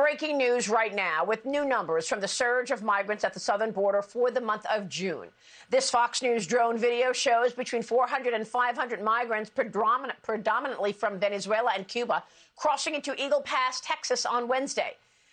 breaking news right now with new numbers from the surge of migrants at the southern border for the month of June. This Fox News drone video shows between 400 and 500 migrants, predominantly from Venezuela and Cuba, crossing into Eagle Pass, Texas on Wednesday.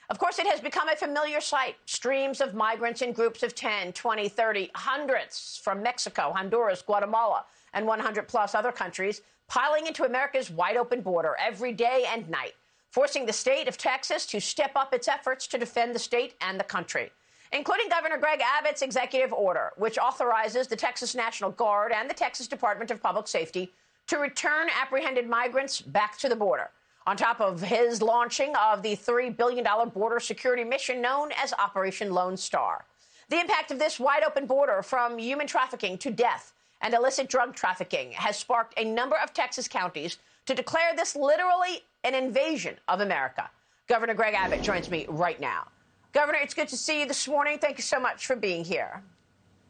Of course, it has become a familiar sight. Streams of migrants in groups of 10, 20, 30, hundreds from Mexico, Honduras, Guatemala, and 100-plus other countries piling into America's wide-open border every day and night, forcing the state of Texas to step up its efforts to defend the state and the country, including Governor Greg Abbott's executive order, which authorizes the Texas National Guard and the Texas Department of Public Safety to return apprehended migrants back to the border, on top of his launching of the $3 billion border security mission known as Operation Lone Star. The impact of this wide-open border, from human trafficking to death and illicit drug trafficking, has sparked a number of Texas counties to declare this literally an invasion of America. Governor Greg Abbott joins me right now. Governor, it's good to see you this morning. Thank you so much for being here.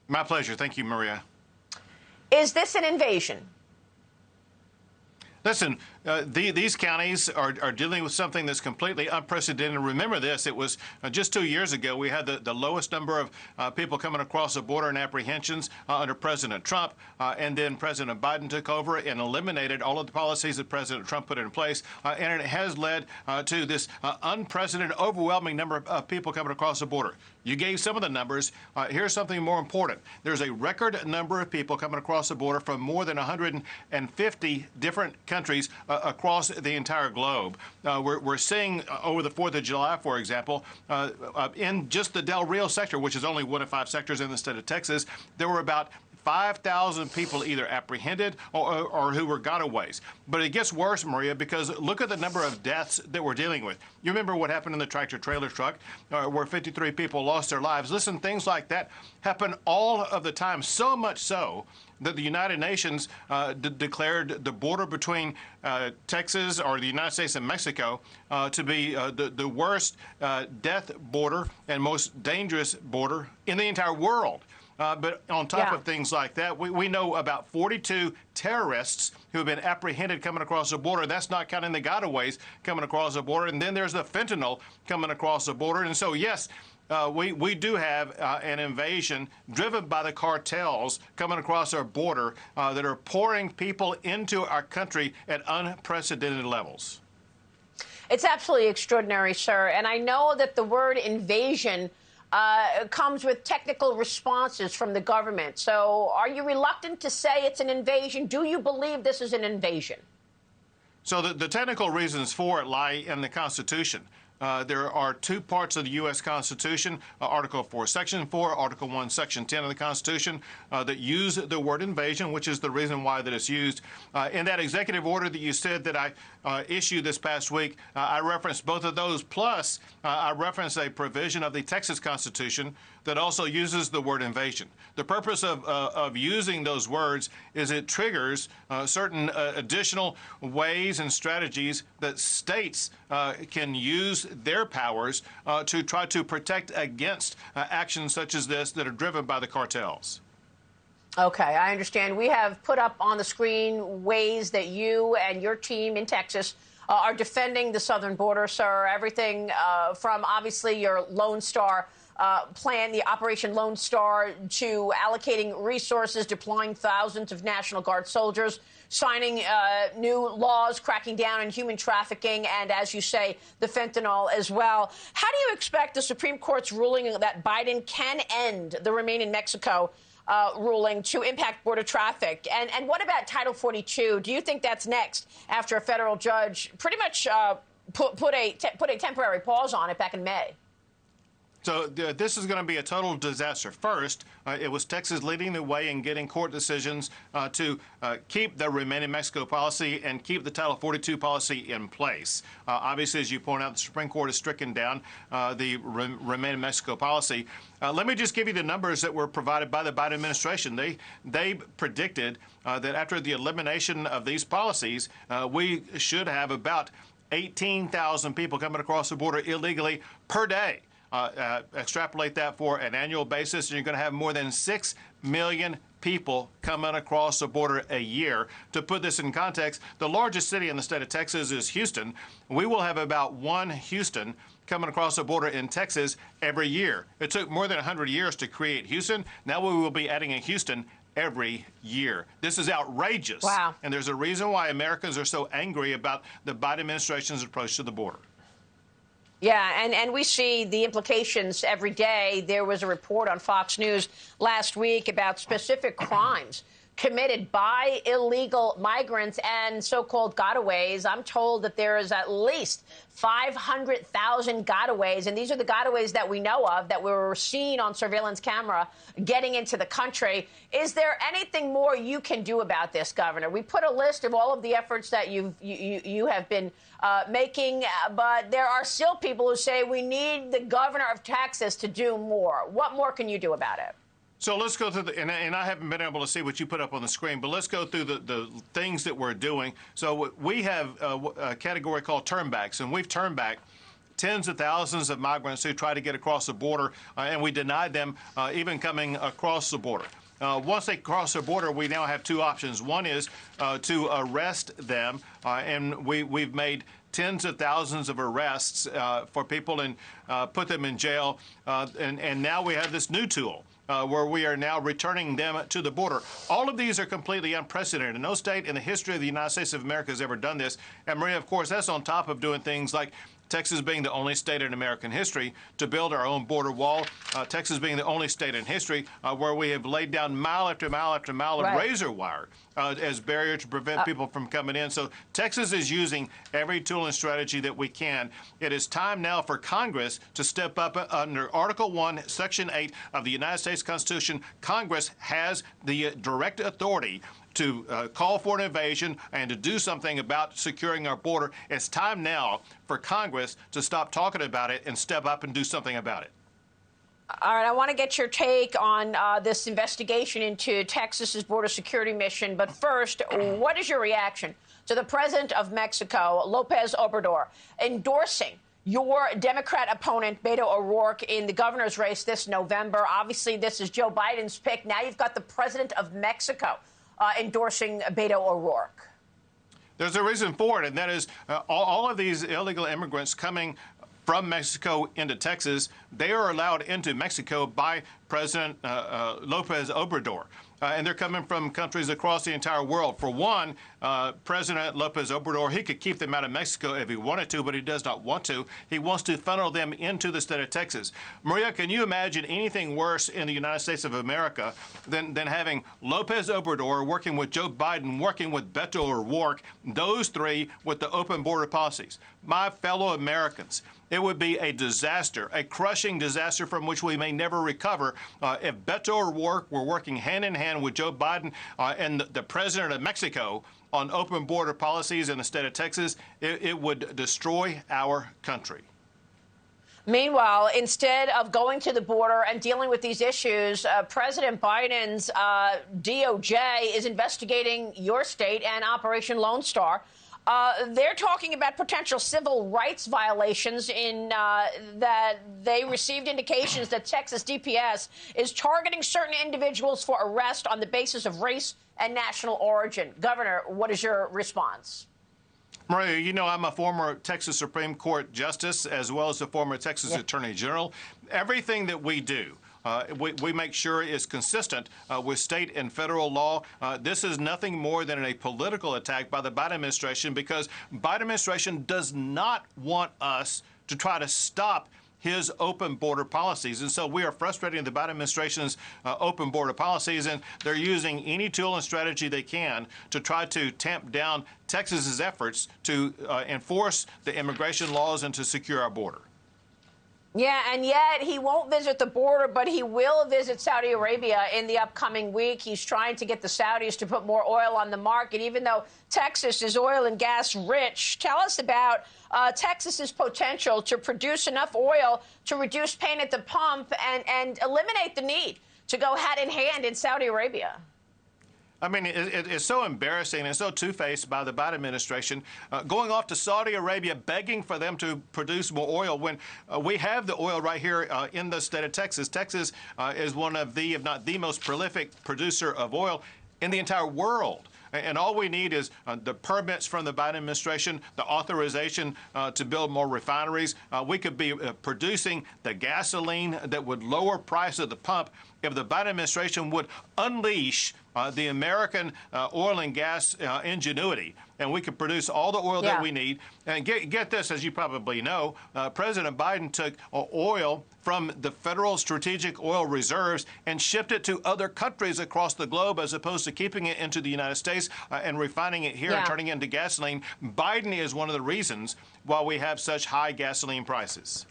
My pleasure. Thank you, Maria. Is this an invasion? Listen, these counties are dealing with something that's completely unprecedented. Remember this, it was just 2 years ago we had the lowest number of people coming across the border in apprehensions under President Trump, and then President Biden took over and eliminated all of the policies that President Trump put in place, and it has led to this unprecedented, overwhelming number of people coming across the border. You gave some of the numbers. Here's something more important. There's a record number of people coming across the border from more than 150 different countries across the entire globe. We're seeing over the 4th of July, for example, in just the Del Rio sector, which is only one of 5 sectors in the state of Texas, there were about 5,000 people either apprehended or who were gotaways. But it gets worse, Maria, because look at the number of deaths that we're dealing with. You remember what happened in the tractor-trailer truck where 53 people lost their lives. Listen, things like that happen all of the time, so much so that the United Nations declared the border between Texas, or the United States, and Mexico to be the worst death border and most dangerous border in the entire world. But on top of things like that, we know about 42 terrorists who have been apprehended coming across the border. That's not counting the gotaways coming across the border. And then there's the fentanyl coming across the border. And so, yes, we do have an invasion driven by the cartels coming across our border that are pouring people into our country at unprecedented levels. It's absolutely extraordinary, sir. And I know that the word invasion comes with technical responses from the government. So are you reluctant to say it's an invasion? Do you believe this is an invasion? So the technical reasons for it lie in the Constitution. There are 2 parts of the U.S. Constitution, Article 4, Section 4, Article 1, Section 10 of the Constitution, that use the word invasion, which is the reason why that it's used. In that executive order that you said that I issued this past week, I referenced both of those, plus I referenced a provision of the Texas Constitution that also uses the word invasion. The purpose of using those words is it triggers certain additional ways and strategies that states can use their powers to try to protect against actions such as this that are driven by the cartels. Okay, I understand. We have put up on the screen ways that you and your team in Texas are defending the southern border, sir. Everything from obviously your Lone Star plan, the Operation Lone Star, to allocating resources, deploying thousands of National Guard soldiers, signing new laws, cracking down on human trafficking, and, as you say, the fentanyl as well. How do you expect the Supreme Court's ruling that Biden can end the Remain in Mexico ruling to impact border traffic? And what about Title 42? Do you think that's next after a federal judge pretty much put a temporary pause on it back in May? So this is going to be a total disaster. First, it was Texas leading the way in getting court decisions to keep the Remain in Mexico policy and keep the Title 42 policy in place. Obviously, as you point out, the Supreme Court has stricken down the Remain in Mexico policy. Let me just give you the numbers that were provided by the Biden administration. They predicted that after the elimination of these policies, we should have about 18,000 people coming across the border illegally per day. Extrapolate that for an annual basis, and you're going to have more than 6 million people coming across the border a year. To put this in context, the largest city in the state of Texas is Houston. We will have about 1 Houston coming across the border in Texas every year. It took more than 100 years to create Houston. Now we will be adding a Houston every year. This is outrageous. Wow. And there's a reason why Americans are so angry about the Biden administration's approach to the border. Yeah, and we see the implications every day. There was a report on Fox News last week about specific crimes committed by illegal migrants and so-called gotaways. I'm told that there is at least 500,000 gotaways, and these are the gotaways that we know of that were seen on surveillance camera getting into the country. Is there anything more you can do about this, Governor? We put a list of all of the efforts that you have been making, but there are still people who say we need the governor of Texas to do more. What more can you do about it? So let's go through and I haven't been able to see what you put up on the screen, but let's go through the things that we're doing. So we have a category called turnbacks, and we've turned back tens of thousands of migrants who try to get across the border, and we denied them even coming across the border. Once they cross the border, we now have two options. One is to arrest them, and we've made tens of thousands of arrests for people and put them in jail. And now we have this new tool where we are now returning them to the border. All of these are completely unprecedented. No state in the history of the United States of America has ever done this. And Maria, of course, that's on top of doing things like Texas being the only state in American history to build our own border wall. Texas being the only state in history where we have laid down mile after mile after mile of razor wire as barrier to prevent people from coming in. So Texas is using every tool and strategy that we can. It is time now for Congress to step up under Article 1, Section 8 of the United States Constitution. Congress has the direct authority to call for an invasion and to do something about securing our border. It's time now for Congress to stop talking about it and step up and do something about it. All right, I want to get your take on this investigation into Texas's border security mission. But first, what is your reaction to the president of Mexico, Lopez Obrador, endorsing your Democrat opponent, Beto O'Rourke, in the governor's race this November? Obviously, this is Joe Biden's pick. Now you've got the president of Mexico endorsing Beto O'Rourke. There's a reason for it, and that is all of these illegal immigrants coming from Mexico into Texas, they are allowed into Mexico by President Lopez Obrador. And they're coming from countries across the entire world. For one, President Lopez Obrador, he could keep them out of Mexico if he wanted to, but he does not want to. He wants to funnel them into the state of Texas. Maria, can you imagine anything worse in the United States of America than having Lopez Obrador working with Joe Biden, working with Beto O'Rourke, those three with the open border policies? My fellow Americans, it would be a disaster, a crushing disaster from which we may never recover if Beto O'Rourke were working hand in hand with Joe Biden and the president of Mexico on open border policies in the state of Texas. It would destroy our country. Meanwhile, instead of going to the border and dealing with these issues, President Biden's DOJ is investigating your state and Operation Lone Star. They're talking about potential civil rights violations in that they received indications that Texas DPS is targeting certain individuals for arrest on the basis of race and national origin. Governor, what is your response? Maria, you know I'm a former Texas Supreme Court justice as well as a former Texas Attorney General. Everything that we do, we make sure is consistent with state and federal law. This is nothing more than a political attack by the Biden administration because Biden administration does not want us to try to stop his open border policies. And so we are frustrating the Biden administration's open border policies, and they're using any tool and strategy they can to try to tamp down Texas's efforts to enforce the immigration laws and to secure our border. Yeah, and yet he won't visit the border, but he will visit Saudi Arabia in the upcoming week. He's trying to get the Saudis to put more oil on the market, even though Texas is oil and gas rich. Tell us about Texas's potential to produce enough oil to reduce pain at the pump and eliminate the need to go hand in hand in Saudi Arabia. I mean, it's so embarrassing and so two-faced by the Biden administration, going off to Saudi Arabia, begging for them to produce more oil when we have the oil right here in the state of Texas. Texas is one of the, if not the most prolific producer of oil in the entire world. And all we need is the permits from the Biden administration, the authorization to build more refineries. We could be producing the gasoline that would lower price at the pump if the Biden administration would unleash the American oil and gas ingenuity, and we could produce all the oil that we need. And get this, as you probably know, President Biden took oil from the federal strategic oil reserves and shipped it to other countries across the globe, as opposed to keeping it into the United States and refining it here and turning it into gasoline. Biden is one of the reasons why we have such high gasoline prices.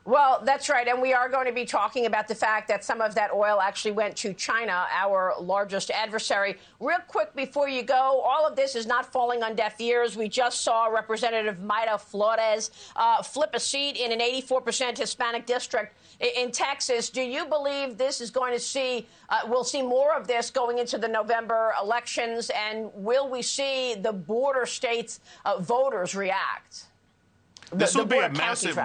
Well, that's right. And we are going to be talking about the fact that some of that oil actually went to China, our largest adversary. Real quick before you go, all of this is not falling on deaf ears. We just saw Representative Mayra Flores flip a seat in an 84% Hispanic district in Texas. Do you believe this is going to see, we'll see more of this going into the November elections? And will we see the border states' voters react? This will be a massive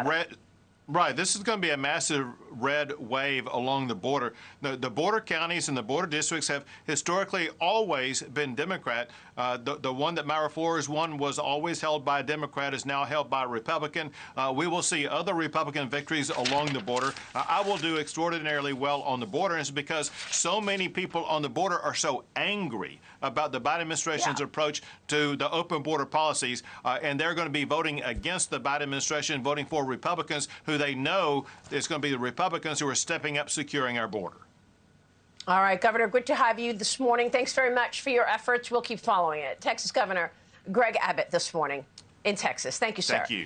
Right. This is going to be a massive red wave along the border. The border counties and the border districts have historically always been Democrat. The one that Mayra Flores won was always held by a Democrat, is now held by a Republican. We will see other Republican victories along the border. I will do extraordinarily well on the border, and it's because so many people on the border are so angry about the Biden administration's approach to the open border policies, and they're going to be voting against the Biden administration, voting for Republicans who they know it's going to be the Republicans who are stepping up securing our border. All right, Governor, good to have you this morning. Thanks very much for your efforts. We'll keep following it. Texas Governor Greg Abbott this morning in Texas. Thank you, sir. Thank you.